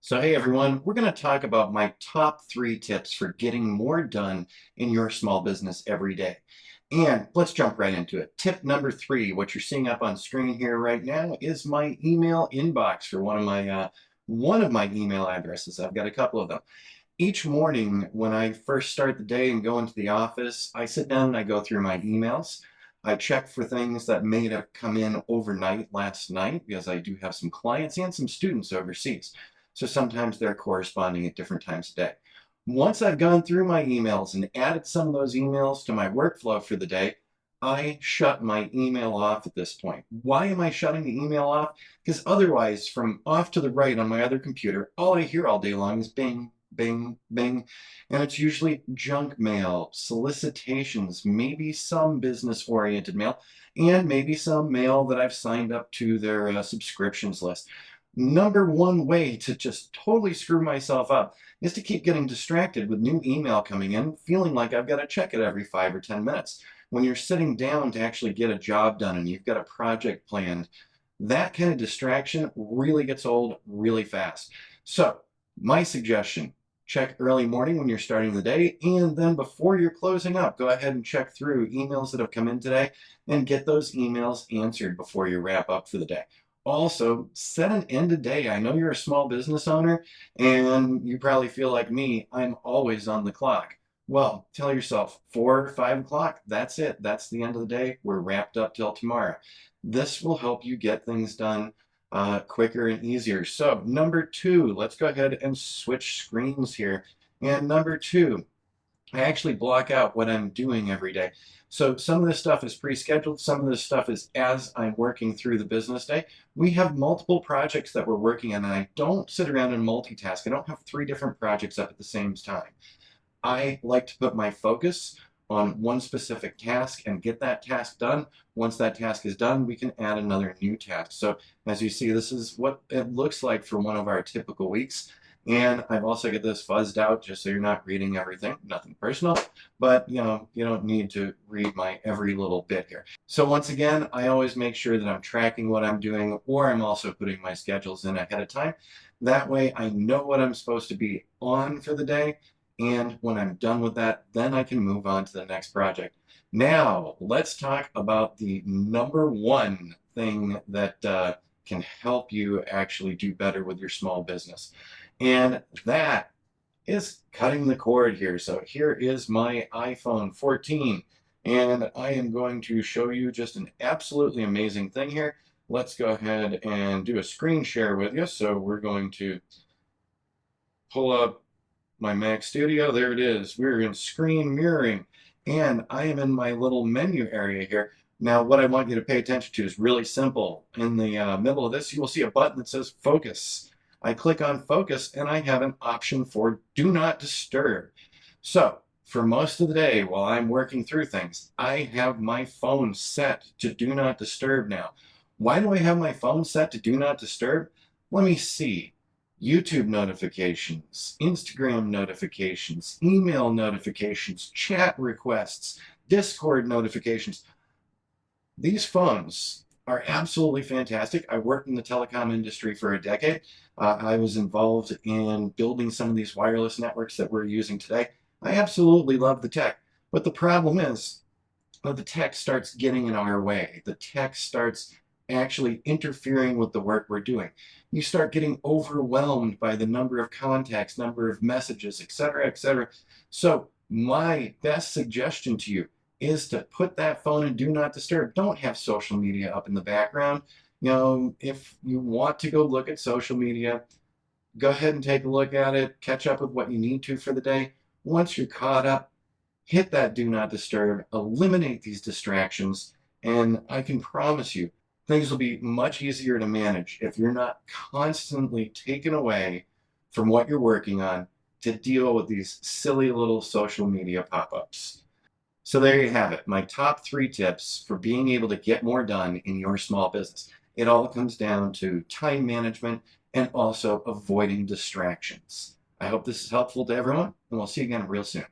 So hey everyone, we're going to talk about my top 3 tips for getting more done in your small business every day. And let's jump right into it. Tip number 3, what you're seeing up on screen here right now, is my email inbox for one of my email addresses. I've got a couple of them. Each morning when I first start the day and go into the office, I sit down and I go through my emails. I check for things that may have come in overnight last night because I do have some clients and some students overseas. So sometimes they're corresponding at different times of day. Once I've gone through my emails and added some of those emails to my workflow for the day, I shut my email off at this point. Why am I shutting the email off? Because otherwise, from off to the right on my other computer, all I hear all day long is bing, bing, bing. And it's usually junk mail, solicitations, maybe some business-oriented mail, and maybe some mail that I've signed up to their subscriptions list. Number one way to just totally screw myself up is to keep getting distracted with new email coming in, feeling like I've got to check it every 5 or 10 minutes. When you're sitting down to actually get a job done and you've got a project planned, that kind of distraction really gets old really fast. So my suggestion, check early morning when you're starting the day, and then before you're closing up, go ahead and check through emails that have come in today and get those emails answered before you wrap up for the day. Also, set an end of day. I know you're a small business owner and you probably feel like me, I'm always on the clock. Well, tell yourself 4 or 5 o'clock, that's it. That's the end of the day. We're wrapped up till tomorrow. This will help you get things done quicker and easier. So number 2, let's go ahead and switch screens here. And number 2, I actually block out what I'm doing every day. So some of this stuff is pre-scheduled. Some of this stuff is as I'm working through the business day. We have multiple projects that we're working on, and I don't sit around and multitask. I don't have 3 different projects up at the same time. I like to put my focus on one specific task and get that task done. Once that task is done, we can add another new task. So as you see, this is what it looks like for one of our typical weeks. And I've also got this fuzzed out just so you're not reading everything, nothing personal, but you don't need to read my every little bit here. So once again, I always make sure that I'm tracking what I'm doing, or I'm also putting my schedules in ahead of time. That way I know what I'm supposed to be on for the day. And when I'm done with that, then I can move on to the next project. Now, let's talk about the number 1 thing that can help you actually do better with your small business. And that is cutting the cord here. So here is my iPhone 14, and I am going to show you just an absolutely amazing thing here. Let's go ahead and do a screen share with you. So we're going to pull up my Mac Studio. There it is. We're in screen mirroring, and I am in my little menu area here. Now, what I want you to pay attention to is really simple. In the middle of this, you will see a button that says Focus. I click on Focus, and I have an option for Do Not Disturb. So, for most of the day while I'm working through things, I have my phone set to Do Not Disturb now. Why do I have my phone set to Do Not Disturb? Let me see. YouTube notifications, Instagram notifications, email notifications, chat requests, Discord notifications. These phones are absolutely fantastic. I worked in the telecom industry for a decade. I was involved in building some of these wireless networks that we're using today. I absolutely love the tech, but the problem is the tech starts getting in our way. The tech starts actually interfering with the work we're doing. You start getting overwhelmed by the number of contacts, number of messages, etc., etc. So my best suggestion to you is to put that phone in Do Not Disturb. Don't have social media up in the background. If you want to go look at social media, go ahead and take a look at it, catch up with what you need to for the day. Once you're caught up, hit that Do Not Disturb, eliminate these distractions, and I can promise you, things will be much easier to manage if you're not constantly taken away from what you're working on to deal with these silly little social media pop-ups. So there you have it, my top 3 tips for being able to get more done in your small business. It all comes down to time management and also avoiding distractions. I hope this is helpful to everyone, and we'll see you again real soon.